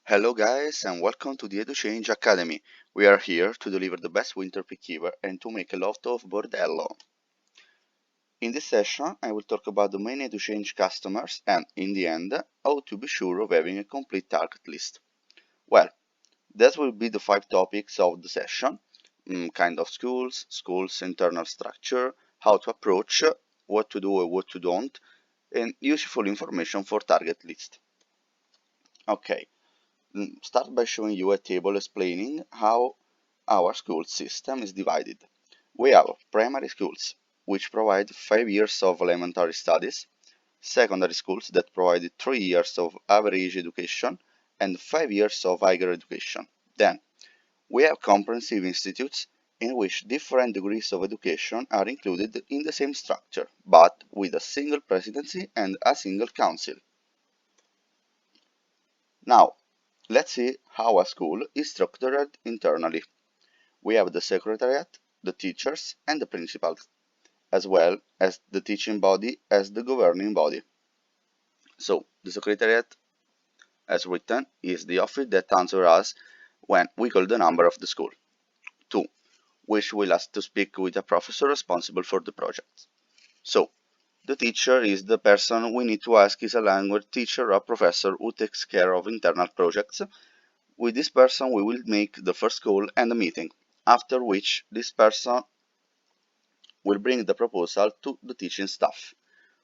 Hello guys and welcome to the EduChange Academy. We are here to deliver the best winter peak ever and to make a lot of bordello. In this session I will talk about the main EduChange customers and, in the end, how to be sure of having a complete target list. Well, that will be the 5 topics of the session. Kind of schools, internal structure, how to approach, what to do and what to don't, and useful information for target list. Okay. Start by showing you a table explaining how our school system is divided. We have primary schools, which provide 5 years of elementary studies, secondary schools that provide 3 years of average education, and 5 years of higher education. Then, we have comprehensive institutes in which different degrees of education are included in the same structure, but with a single presidency and a single council. Now, let's see how a school is structured internally. We have the secretariat, the teachers, and the principals, as well as the teaching body as the governing body. So, the secretariat, as written, is the office that answers us when we call the number of the school. 2. Which will ask to speak with a professor responsible for the project. So, the teacher is the person we need to ask is a language teacher or professor who takes care of internal projects. With this person we will make the first call and a meeting, after which this person will bring the proposal to the teaching staff.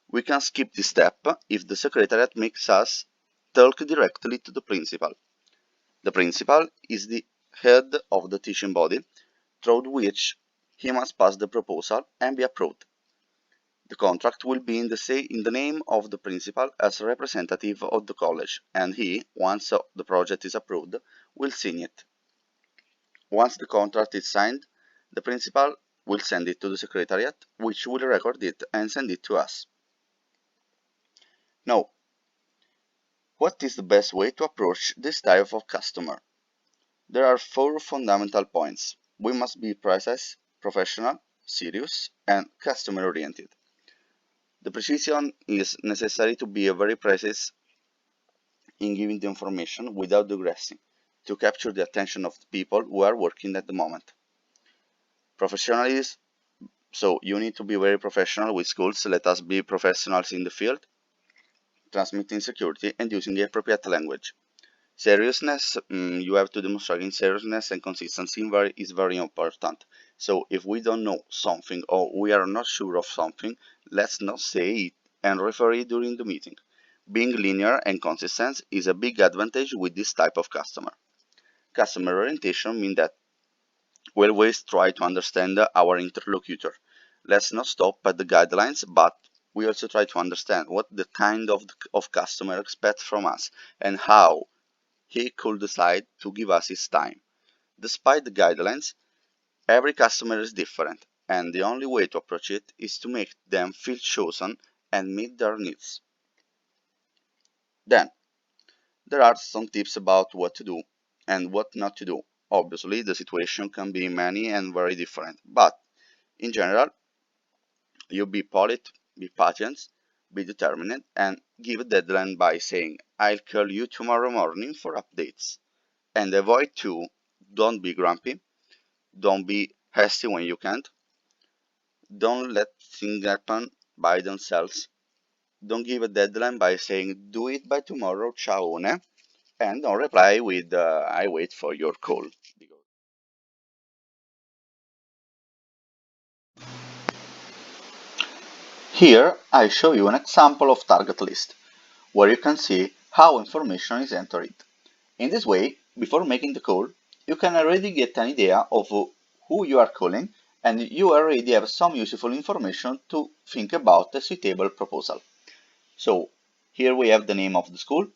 We can skip this step if the secretariat makes us talk directly to the principal. The principal is the head of the teaching body, through which he must pass the proposal and be approved. The contract will be in the name of the principal as representative of the college, and he, once the project is approved, will sign it. Once the contract is signed, the principal will send it to the secretariat, which will record it and send it to us. Now, what is the best way to approach this type of customer? There are 4 fundamental points. We must be precise, professional, serious, and customer-oriented. The precision is necessary to be very precise in giving the information without digressing, to capture the attention of the people who are working at the moment. Professionalism, so you need to be very professional with schools. Let us be professionals in the field, transmitting security and using the appropriate language. Seriousness, you have to demonstrate seriousness and consistency is very important. So if we don't know something or we are not sure of something, let's not say it and refer it during the meeting. Being linear and consistent is a big advantage with this type of customer. Customer orientation means that we always try to understand our interlocutor. Let's not stop at the guidelines, but we also try to understand what the kind of customer expects from us and how he could decide to give us his time. Despite the guidelines, every customer is different, and the only way to approach it is to make them feel chosen and meet their needs. Then, there are some tips about what to do and what not to do. Obviously, the situation can be many and very different, but in general, you be polite, be patient, be determined, and give a deadline by saying, I'll call you tomorrow morning for updates. And avoid to don't be grumpy, don't be hasty when you can't, don't let things happen by themselves, don't give a deadline by saying do it by tomorrow, ciaone, and don't reply with I wait for your call. Here I show you an example of target list, where you can see how information is entered. In this way, before making the call, you can already get an idea of who you are calling, and you already have some useful information to think about a suitable proposal. So, here we have the name of the school,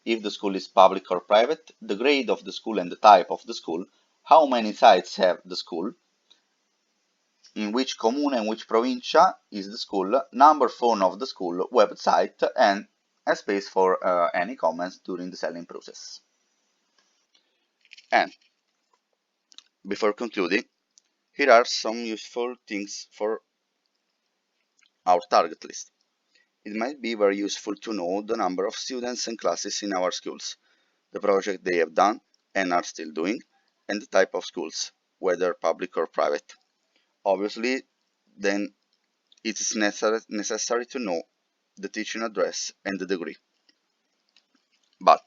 if the school is public or private, the grade of the school and the type of the school, how many sites have the school, in which comune and which provincia is the school, number phone of the school, website, and a space for any comments during the selling process. And before concluding, here are some useful things for our target list. It might be very useful to know the number of students and classes in our schools. the project they have done and are still doing, and the type of schools, whether public or private. Obviously, then it is necessary to know the teaching address and the degree. But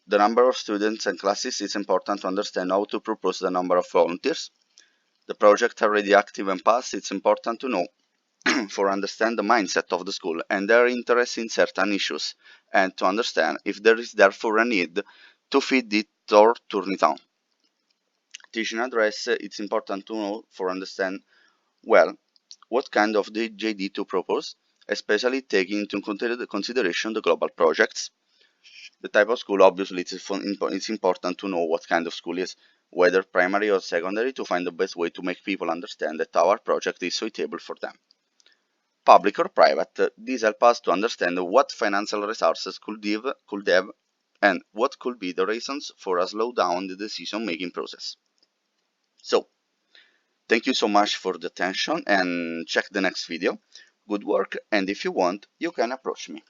the number of students and classes is important to understand how to propose the number of volunteers. The project already active and passed, it's important to know for understand the mindset of the school and their interest in certain issues, and to understand if there is therefore a need to feed it or turn it on. Teaching address, it's important to know for understand well what kind of the JD to propose, especially taking into consideration the global projects. The type of school, obviously, it's important to know what kind of school is, whether primary or secondary, to find the best way to make people understand that our project is suitable for them. Public or private, these help us to understand what financial resources could have and what could be the reasons for a slowdown in the decision-making process. So, thank you so much for the attention and check the next video. Good work, and if you want, you can approach me.